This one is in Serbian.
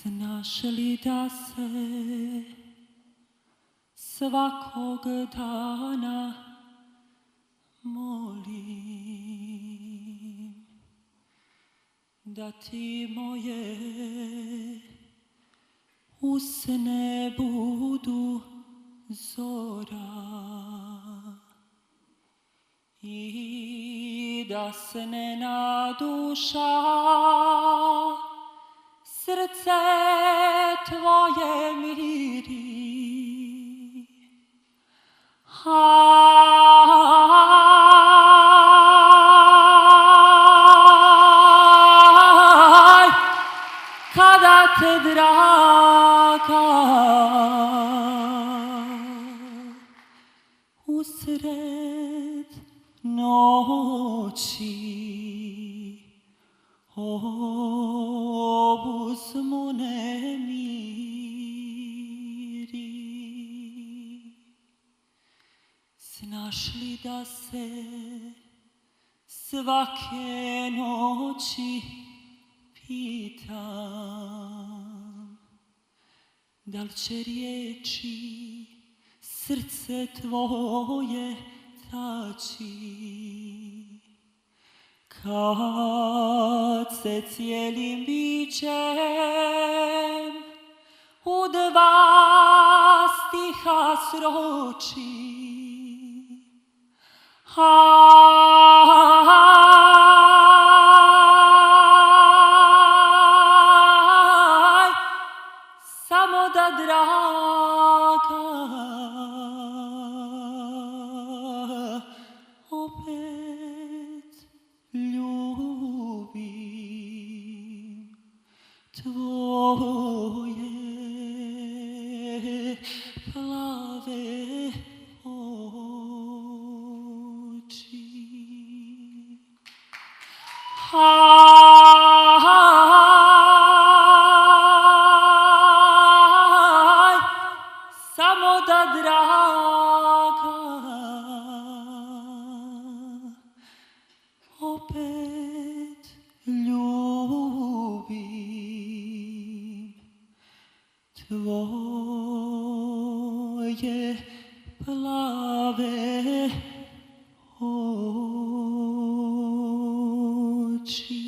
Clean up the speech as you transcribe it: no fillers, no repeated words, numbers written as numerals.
Znaš li da se svakog dana molim da ti moje usne budu zora i da se njena duša srce tvoje miri. Aj, kada te draga usred noći obuzmu nemiri. Znaš li da se svake noći pitam da li će riječi srce tvoje taći kad se cijelim bićem u dva stiha sroči. Aj, samo da draga opet ljubim tvoje plave oči. Aj, samo da draga opet ljubim tvoje plave oči.